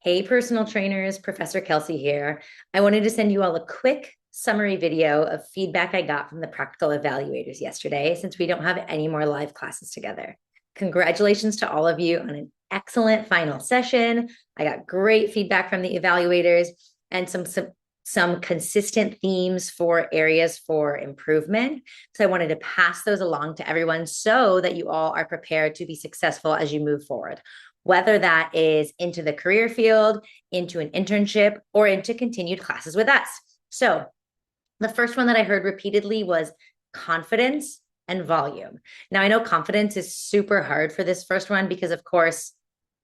Hey, personal trainers, Professor Kelsey here. I wanted to send you all a quick summary video of feedback I got from the practical evaluators yesterday, since we don't have any more live classes together. Congratulations to all of you on an excellent final session. I got great feedback from the evaluators and some consistent themes for areas for improvement. So I wanted to pass those along to everyone so that you all are prepared to be successful as you move forward, whether that is into the career field, into an internship, or into continued classes with us. So the first one that I heard repeatedly was confidence and volume. Now, I know confidence is super hard for this first one because, of course,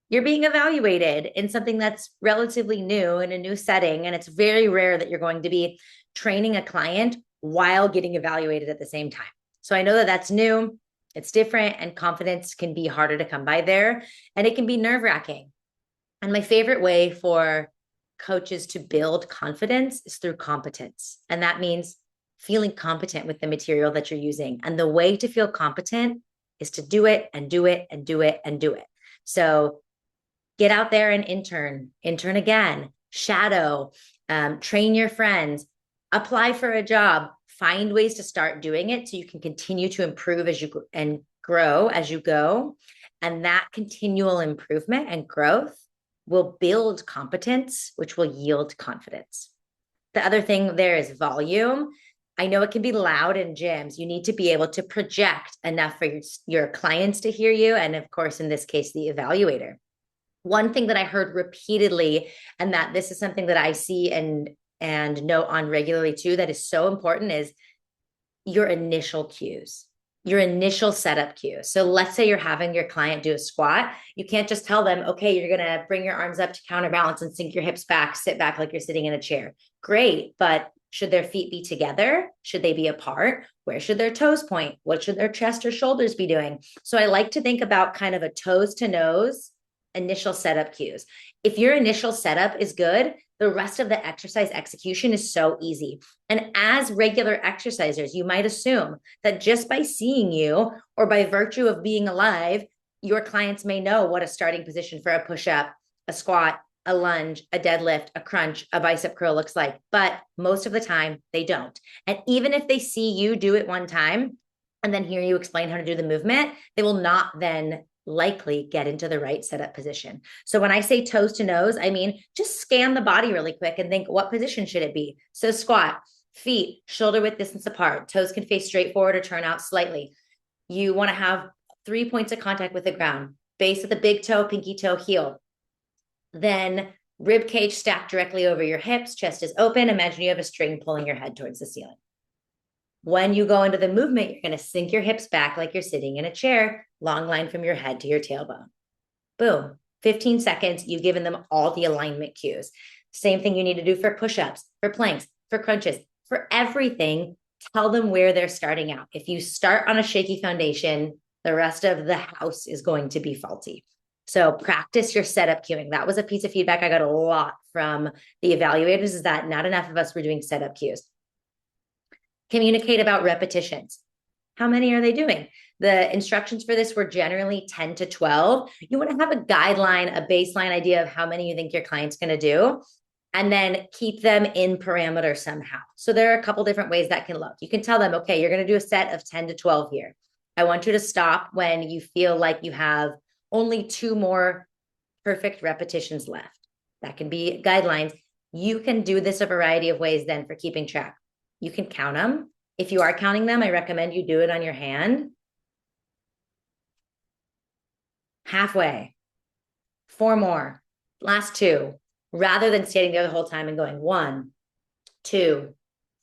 you're being evaluated in something that's relatively new in a new setting. And it's very rare that you're going to be training a client while getting evaluated at the same time. So I know that that's new, it's different, and confidence can be harder to come by there. And it can be nerve-wracking. And my favorite way for coaches to build confidence is through competence. And that means feeling competent with the material that you're using. And the way to feel competent is to do it and do it and do it and do it. So get out there and intern again, shadow, train your friends, apply for a job, find ways to start doing it so you can continue to improve as you and grow as you go. And that continual improvement and growth will build competence, which will yield confidence. The other thing there is volume. I know it can be loud in gyms. You need to be able to project enough for your clients to hear you. And of course, in this case, the evaluator. One thing that I heard repeatedly, and that this is something that I see and note on regularly too, that is so important, is your initial cues, your initial setup cues. So let's say you're having your client do a squat. You can't just tell them, okay, you're going to bring your arms up to counterbalance and sink your hips back, sit back like you're sitting in a chair. Great. But should their feet be together? Should they be apart? Where should their toes point? What should their chest or shoulders be doing? So I like to think about kind of a toes to nose initial setup cues. If your initial setup is good, the rest of the exercise execution is so easy. And as regular exercisers, you might assume that just by seeing you or by virtue of being alive, your clients may know what a starting position for a push-up, a squat, a lunge, a deadlift, a crunch, a bicep curl looks like. But most of the time, they don't. And even if they see you do it one time and then hear you explain how to do the movement, they will not then likely get into the right setup position. So when I say toes to nose, I mean, just scan the body really quick and think, what position should it be? So squat, feet, shoulder width distance apart, toes can face straight forward or turn out slightly. You want to have 3 points of contact with the ground, base of the big toe, pinky toe, heel. Then rib cage stacked directly over your hips, chest is open. Imagine you have a string pulling your head towards the ceiling. When you go into the movement, you're going to sink your hips back like you're sitting in a chair, long line from your head to your tailbone. Boom. 15 seconds. You've given them all the alignment cues. Same thing you need to do for push-ups, for planks, for crunches, for everything. Tell them where they're starting out. If you start on a shaky foundation, the rest of the house is going to be faulty. So practice your setup cueing. That was a piece of feedback I got a lot from the evaluators, is that not enough of us were doing setup cues. Communicate about repetitions. How many are they doing? The instructions for this were generally 10 to 12. You want to have a guideline, a baseline idea of how many you think your client's going to do, and then keep them in parameter somehow. So there are a couple different ways that can look. You can tell them, okay, you're going to do a set of 10 to 12 here. I want you to stop when you feel like you have only 2 more perfect repetitions left. That can be guidelines. You can do this a variety of ways then for keeping track. You can count them. If you are counting them, I recommend you do it on your hand. Halfway, 4 more, last 2, rather than standing there the whole time and going 1, 2,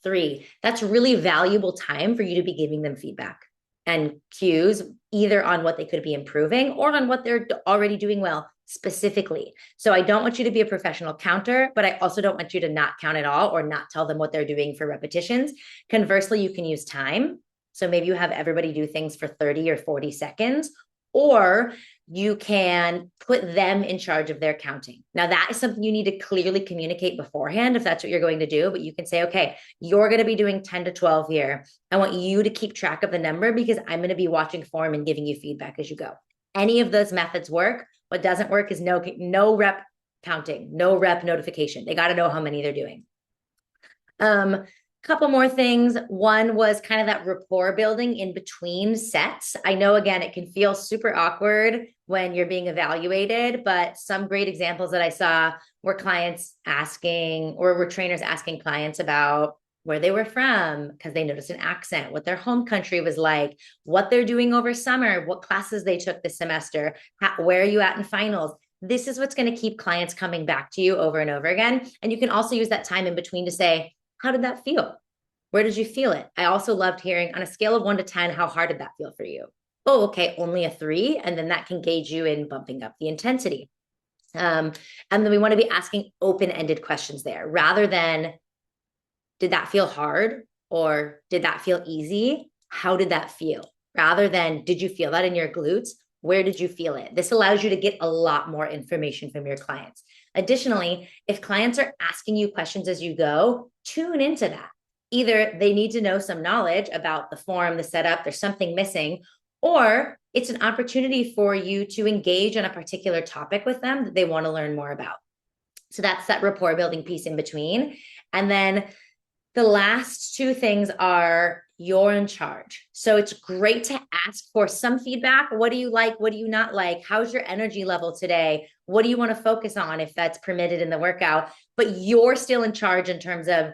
3. That's really valuable time for you to be giving them feedback and cues, either on what they could be improving or on what they're already doing well specifically. So I don't want you to be a professional counter, but I also don't want you to not count at all or not tell them what they're doing for repetitions. Conversely, you can use time. So maybe you have everybody do things for 30 or 40 seconds, or you can put them in charge of their counting. Now, that is something you need to clearly communicate beforehand if that's what you're going to do. But you can say, okay, you're going to be doing 10 to 12 here. I want you to keep track of the number because I'm going to be watching form and giving you feedback as you go. Any of those methods work. What doesn't work is no rep counting, no rep notification. They got to know how many they're doing. Couple more things. One was kind of that rapport building in between sets. I know, again, it can feel super awkward when you're being evaluated, but some great examples that I saw were clients asking, or were trainers asking clients about where they were from because they noticed an accent, what their home country was like, what they're doing over summer, what classes they took this semester, where are you at in finals. This is what's going to keep clients coming back to you over and over again. And you can also use that time in between to say, how did that feel? Where did you feel it? I also loved hearing on a scale of 1 to 10, how hard did that feel for you? Oh, okay, only a 3. And then that can gauge you in bumping up the intensity. And then we want to be asking open-ended questions there rather than, did that feel hard? Or did that feel easy? How did that feel? Rather than, did you feel that in your glutes? Where did you feel it? This allows you to get a lot more information from your clients. Additionally, if clients are asking you questions as you go, tune into that. Either they need to know some knowledge about the form, the setup, there's something missing, or it's an opportunity for you to engage on a particular topic with them that they want to learn more about. So that's that rapport building piece in between. And then the last 2 things are, you're in charge. So it's great to ask for some feedback. What do you like? What do you not like? How's your energy level today? What do you want to focus on if that's permitted in the workout? But you're still in charge in terms of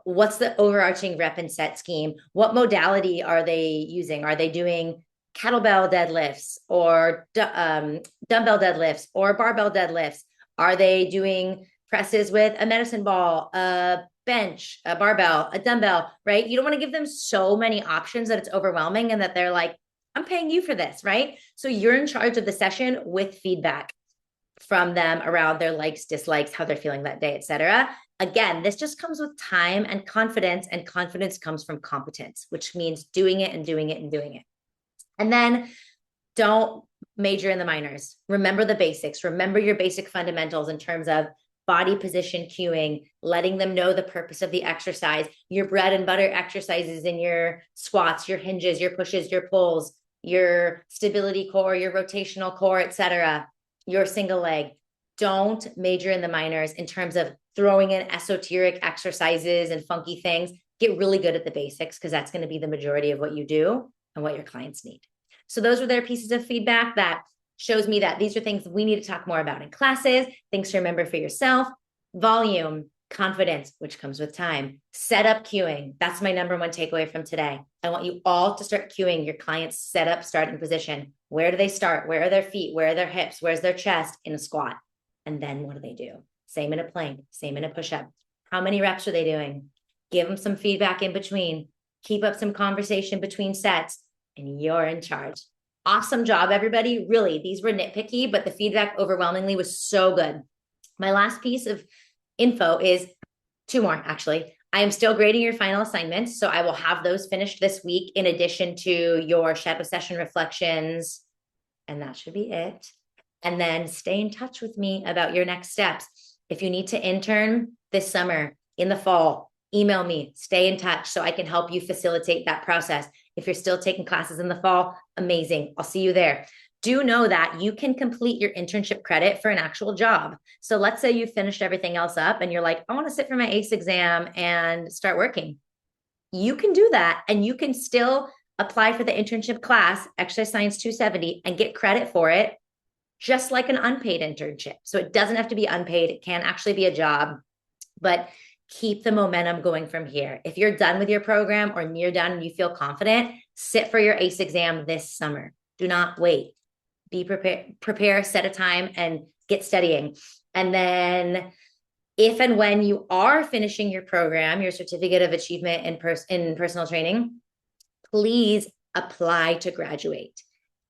what's the overarching rep and set scheme? What modality are they using? Are they doing kettlebell deadlifts or dumbbell deadlifts or barbell deadlifts? Are they doing presses with a medicine ball, a bench, a barbell, a dumbbell, right? You don't want to give them so many options that it's overwhelming and that they're like, I'm paying you for this, right? So you're in charge of the session with feedback from them around their likes, dislikes, how they're feeling that day, etc. Again, this just comes with time and confidence comes from competence, which means doing it and doing it and doing it. And then don't major in the minors. Remember the basics. Remember your basic fundamentals in terms of body position cueing, letting them know the purpose of the exercise, your bread and butter exercises in your squats, your hinges, your pushes, your pulls, your stability core, your rotational core, etc., your single leg. Don't major in the minors in terms of throwing in esoteric exercises and funky things. Get really good at the basics because that's going to be the majority of what you do and what your clients need. So those were their pieces of feedback that shows me that these are things we need to talk more about in classes, things to remember for yourself, volume, confidence, which comes with time, setup cueing. That's my number 1 takeaway from today. I want you all to start cueing your client's setup starting position. Where do they start? Where are their feet? Where are their hips? Where's their chest in a squat? And then what do they do? Same in a plank, same in a push-up. How many reps are they doing? Give them some feedback in between. Keep up some conversation between sets, and you're in charge. Awesome job, everybody. Really, these were nitpicky, but the feedback overwhelmingly was so good. My last piece of info is 2 more, actually. I am still grading your final assignments, so I will have those finished this week in addition to your shadow session reflections, and that should be it. And then stay in touch with me about your next steps. If you need to intern this summer, in the fall, email me, stay in touch so I can help you facilitate that process. If you're still taking classes in the fall, amazing. I'll see you there. Do know that you can complete your internship credit for an actual job. So let's say you finished everything else up and you're like, I want to sit for my ACE exam and start working. You can do that and you can still apply for the internship class, Exercise Science 270, and get credit for it, just like an unpaid internship. So it doesn't have to be unpaid. It can actually be a job, but keep the momentum going from here. If you're done with your program or near done and you feel confident, sit for your ACE exam this summer. Do not wait. Be prepared, set a time and get studying. And then if and when you are finishing your program, your certificate of achievement in personal training, please apply to graduate.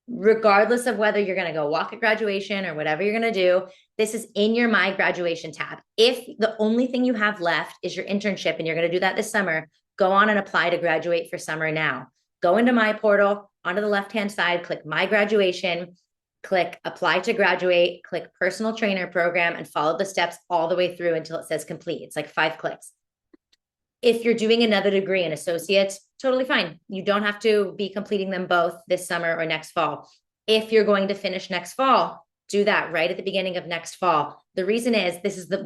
Regardless of whether you're going to go walk at graduation or whatever you're going to do, this is in your My Graduation tab. If the only thing you have left is your internship and you're going to do that this summer, go on and apply to graduate for summer now. Go into My Portal, onto the left-hand side, click My Graduation, click Apply to Graduate, click Personal Trainer Program, and follow the steps all the way through until it says complete. It's like 5 clicks. If you're doing another degree, an associate's, totally fine. You don't have to be completing them both this summer or next fall. If you're going to finish next fall, do that right at the beginning of next fall. The reason is this is the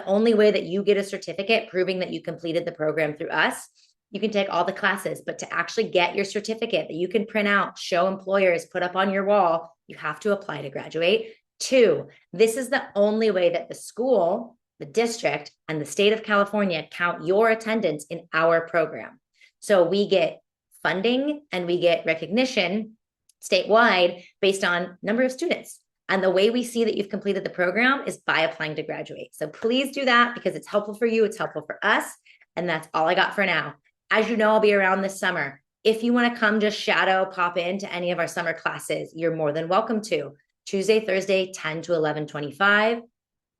only way that you get a certificate proving that you completed the program through us. You can take all the classes, but to actually get your certificate that you can print out, show employers, put up on your wall, you have to apply to graduate. 2, this is the only way that the school, the district, and the state of California count your attendance in our program. So we get funding and we get recognition statewide based on number of students. And the way we see that you've completed the program is by applying to graduate. So please do that because it's helpful for you. It's helpful for us. And that's all I got for now. As you know, I'll be around this summer. If you want to come just pop into any of our summer classes, you're more than welcome to. Tuesday, Thursday, 10 to 11:25.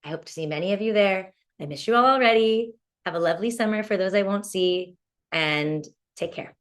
I hope to see many of you there. I miss you all already. Have a lovely summer for those I won't see, and take care.